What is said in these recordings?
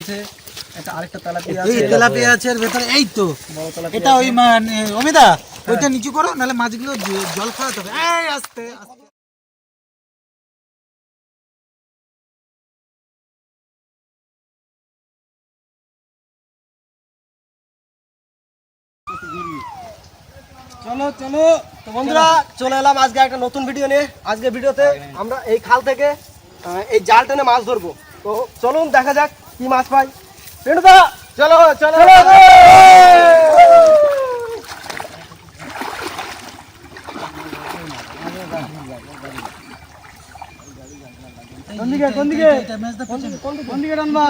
আছে, এটা আরেকটা তেলাপিয়া আছে। এই তেলাপিয়া আছে এর ভেতরে, এই তো বড় তেলাপিয়া এটা ওই মানে অমিতা ওইটা নিচু করো, নাহলে মাছগুলো জল খাওয়াতে হবে। এই আস্তে আস্তে। চলো চলো তো বন্ধুরা, চলে এলাম আজকে একটা নতুন ভিডিও নিয়ে। আজকে ভিডিওতে আমরা এই খাল থেকে এই জাল টেনে মাছ ধরবো। তো চলুন দেখা যাক কি মাছ পাই। পেটুদা চলো চলো। কোন দিকে কোন দিকে কোন দিকে টানবা?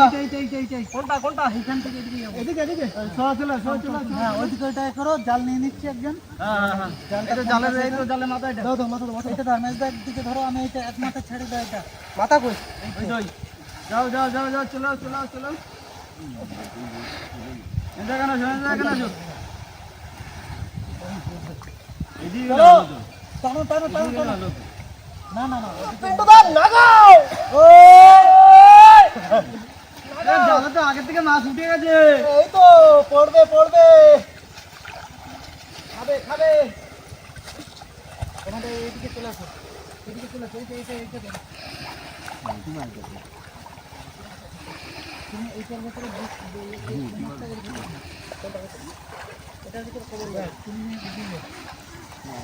কোনটা কোনটা? এখান থেকে এদিকে এদিকে সরা চলে সরা চলে। হ্যাঁ ওইদিকে ওইটাই করো, জাল নিয়ে নিচ্ছি একজন। হ্যাঁ হ্যাঁ এটা জালের, এই তো জালের মাথা। এটা দাও দাও মাথা দাও, এটা ধর মেজদার দিকে ধরো, আমি এটা এক মাথা ছেড়ে দাও। এটা মাথা কই? ওই যাও যাও যাও যাও, চলো চলো চলো। এটা কেন কেন এদিকে টানো টানো টানো টানো। না না না লাগাও। জালে তো আগের থেকে মাছ উঠে গেছে। এই তো পড়বে পড়বে, খাবে খাবে। তোমাদের এইদিকে চলে আসো, এদিকে চলে আসো। এইটা এইটা এইটা ধরো। তুমি এইটার ভেতরে এটার ভিতরে খবর দাও, তুমি নিয়ে দিবে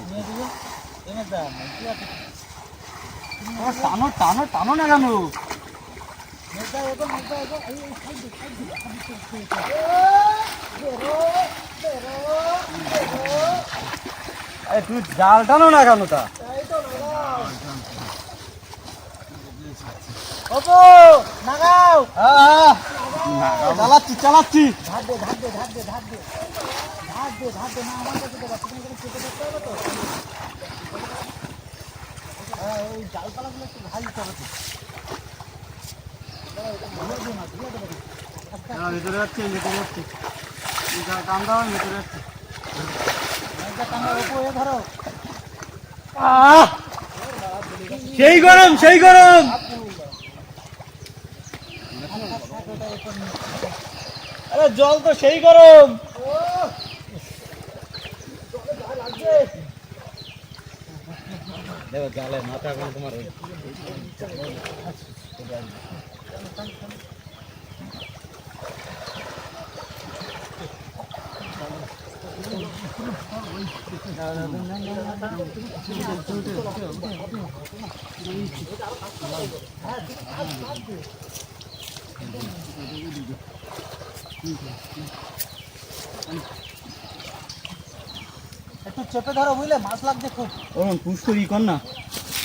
নিয়ে দিবে। এনে দাও কি আছে? টানো টানো টানো না কেন? মেজদা এগো মেজদা এগো, এই সাইড দে সাইড দে। তুই জাল টানো না কেন? তা ওপো নাগাও। চালাচ্ছি চালাচ্ছি। ধার দে ধার দে ধার দে ধার দে ধার দে ধার দে। না আমার কাছে দেবা, তুমি এখানে চেপে দেখতে হবে তো। হ্যাঁ ওই জালপালাগুলো একটু ভাই দিতে হবে তো। ভেতরে যাচ্ছে ভেতরে যাচ্ছে, টান দাও ভেতরে যাচ্ছে। ধরো সেই গরম সেই গরম। আরে জল তো সেই গরম। দেখো জালে মাথা এখন তোমার একটু চেপে ধরো, বুঝলে মাছ লাগছে খুব। পুষ্কর ই কর না,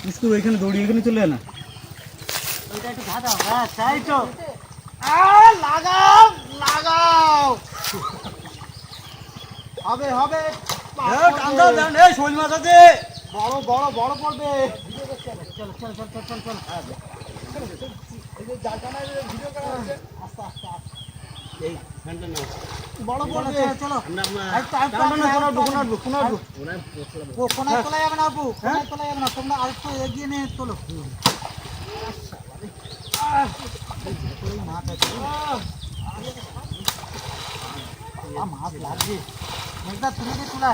পুষ্কর ওইখানে দৌড়িয়ে এখানে চলে না। ওইটা একটু ধাঁধাও। হ্যাঁ তাই তো। লাগাও লাগাও। হবে হবে। শোল মাছ আছে, বড় বড় বড় পড়বে। চলো চল চল চল চল চল। বড় পড়বে। চলো কোনায় তোলা যাবে না আপু, কোনায় তোলা যাবে না, তোমরা আরেকটু এগিয়ে নিয়ে তোলো। মাছ আছে, মাছ লাগবে। মেজদা তুমি যে তোলা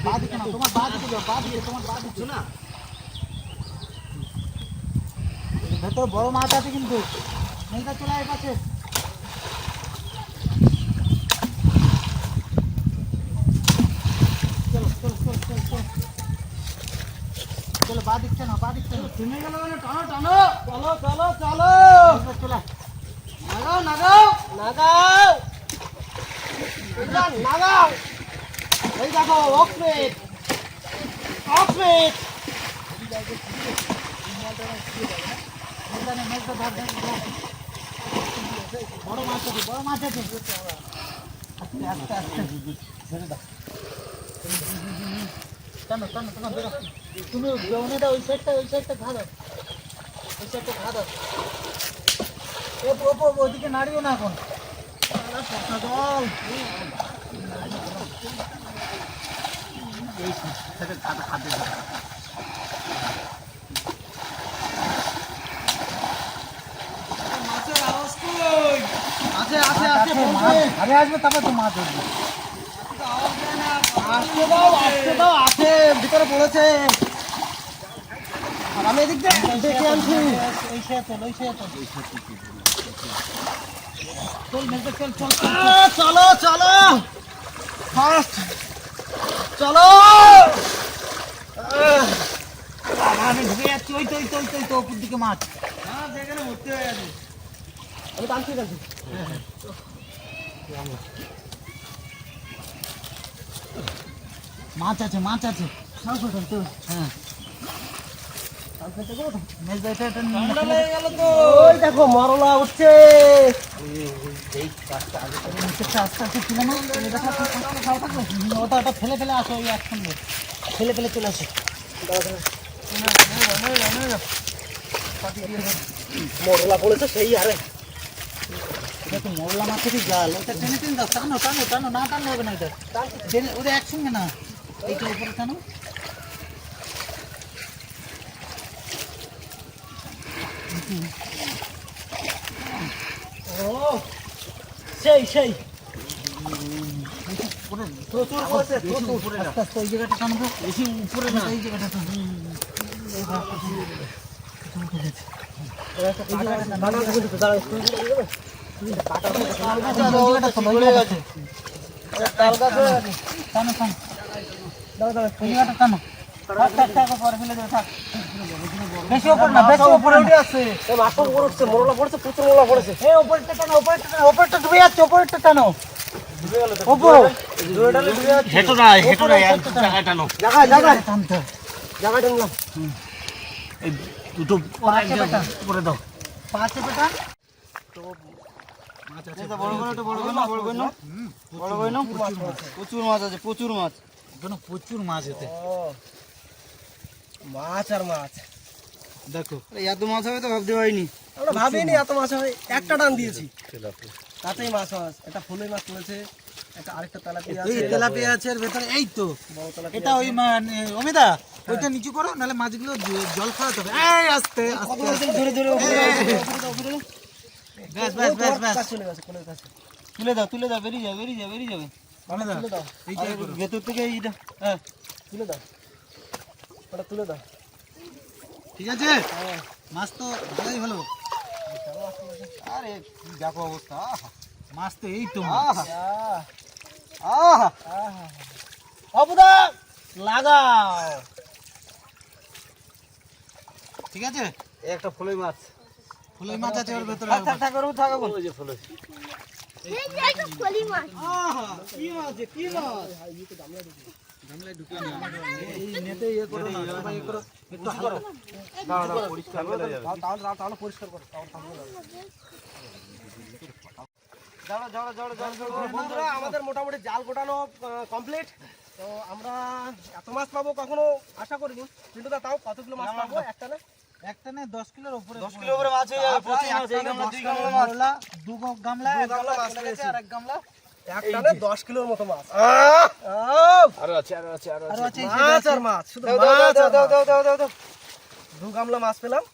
বা দিকে না, তোমার বা দিকে যাও, বা দিকে, তোমার বা দিকে না। ভেতরে বড় মাছ আছে কিন্তু। মেজদা চলে আয় পাশে। চলো চলো চলো চলো চলো চলো, বা দিকছে না, বা দিকছে না। থেমে গেল মানে টানো টানো। চলো চলো চলো। চলো নাগাও নাগাও নাগাও নাগাও। এই দেখো অফ্রেট অফ্রেট। মেজদা ধর ধর ধর। বড় মাছ আছে, বড় মাছ আছে। আস্তে আস্তে আস্তে ছেড়ে দাও। টানো টানো টানো বেরো। তুমি বেউনেটা ওই সাইডটা ঘা দাও, ওই সাইডটা ঘা দাও। ওইদিকে নাড়িও না এখন। আছে আছে আছে আরে আসবে তারপর তো মাছ ধরবে। আসতে দাও আছে ভিতরে পড়েছে আর আমি এদিক দিয়ে দেখে আনছি ওই সে চল ওই সে চল চল মেলতে চল চল চলো চলো ফাস্ট চলো আমি ঢুকে যাচ্ছি ওই তো ওই তো ওই তো ওই তো উপর দিকে মাছ। আমি টানছি টানছি মাছ আছে মাছ আছে। হ্যাঁ মেজদা এটা এটা নিয়ে নে। ওই দেখো মরলা উঠছে নিচেরটা আস্তে আস্তে তুলে নাও। এই দেখো, খাও থাকবে। ওটা ওটা ফেলে ফেলে আসো ওই একসঙ্গে ফেলে ফেলে চলে আসো। মরলা পড়েছে সেই আরে এটা তো মোরলা মাছেরই জাল। ওটা টেনে টেনে দাও। টানো টানো টানো না টানলে হবে না। এটা টেনে ওটা একসঙ্গে না এইটা উপরে টানো। ও সেই সেই প্রচুর পড়েছে প্রচুর। আস্তে আস্তে ওই জায়গাটা টানো তো। বেশি উপরে না এই জায়গাটা টানো। তাল গাছে টানো টানো ওই জায়গাটা টানো। বেশি উপরে না বেশি উপরে উঠে আসছে মাছ উপরে উঠছে মরলা পড়েছে প্রচুর মরলা পড়েছে এই উপরটা টানো উপরটা টানো উপরটা ডুবে যাচ্ছে উপরটা টানো। ডুবে গেল উপর ডুবে যাচ্ছে হেঁটো না এক জায়গায় টানো। জায়গায় জায়গায় টানতে হবে। জায়গায় টানলাম এই দুটো পাঁচে পেটা উপরে দাও। পাঁচে পেটা প্রচুর মাছ আছে প্রচুর মাছ। এখানে প্রচুর মাছ এতে। মাছ আর মাছ দেখো এত মাছ হবে তো ভাবতে পারিনি। আমরা ভাবিনি এত মাছ হবে একটা টান দিয়েছি তাতেই মাছ মাছ একটা ফুলের মাছ তুলেছে একটা আরেকটা তেলাপিয়া এই আছে তেলাপিয়া আছে এর ভেতরে এই তো বড় তেলাপিয়া এটা ওই অমিতা ওইটা নিচু করো নাহলে মাছগুলো জল খাওয়াতে হবে। এই আস্তে আস্তে ধরে ধরে ব্যাস ব্যাস ব্যাস ব্যাস চলে গেছে কোলের কাছে তুলে দাও বেরিয়ে যাবে বেরিয়ে যাবে বেরিয়ে যাবে। অমিতা তুলে দাও এইটাই করো। ভেতর থেকে এইটা হ্যাঁ তুলে দাও ওটা তুলে দাও ঠিক আছে মাছ তো ভালোই হলো। আরে কি দেখো অবস্থা। মাছ তো এই তো মাছ। আহা অবুদা লাগাও ঠিক আছে একটা ফুলই মাছ। ফুলই মাছ আছে ওর ভেতরে। ওই যে ফুলই। এই নেটে ইয়ে করো না সবাই ইয়ে করো একটু করো। পরিষ্কার হয়ে যাবে। তাহলে পরিষ্কার করো বন্ধুরা আমাদের মোটামুটি জাল গোটানো কমপ্লিট তো আমরা এত মাছ পাবো কখনো আশা করিনি কিন্তু তাও কতগুলো মাছ পাবো একটা না একটা না 10 কিলোর উপরে 10 কিলো উপরে মাছ হয়ে যাবে। প্রচুর মাছ এই গামলা দুই গামলা মাছ। দু গামলা এক গামলা গামলা মাছ মাছ লেগেছে আর এক গামলা একটা না 10 কিলোর মতো মাছ আরো আছে আরো আছে আরো আর আছে। আছে মাছ আর মাছ শুধু দাও মাছ আর মাছ। দাও। দু গামলা মাছ পেলাম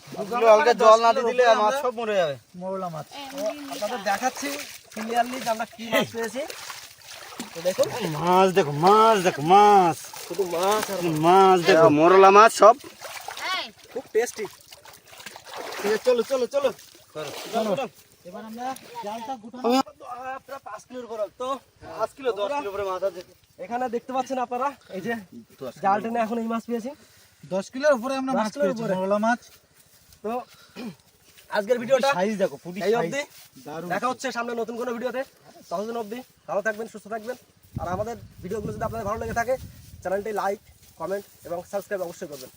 মাছগুলো হালকা জল না দিলে মাছ সব মরে যাবে। মোরলা মাছ। আপনাদের দেখাচ্ছি ক্লিয়ারলি যে আমরা কি মাছ পেয়েছি তো দেখুন মাছ দেখো মাছ দেখো মাছ শুধু মাছ আর মাছ দেখো মোরলা মাছ সব। খুব টেস্টি ঠিক আছে চলো চলো চলো চলো এবার আমরা জালটা গুটানো। প্রায় 5 কিলোর উপর তো 5 কিলো 10 কিলো উপরে মাছ আছে। এখানে দেখতে পাচ্ছেন আপনারা এই যে জাল টেনে এখন এই মাছ পেয়েছি 10 কিলোর উপরে আমরা 10 মাছ কিলোর পেয়েছি উপরে। মোরলা মাছ। তো আজকের ভিডিওটা সাইজ দেখো পুরি এই সাইজ। অবধি দেখা হচ্ছে সামনে নতুন কোনো ভিডিওতে ততদিন অবধি ভালো থাকবেন সুস্থ থাকবেন আর আমাদের ভিডিওগুলো যদি আপনাদের ভালো লেগে থাকে চ্যানেলটি লাইক কমেন্ট এবং সাবস্ক্রাইব অবশ্যই করবেন।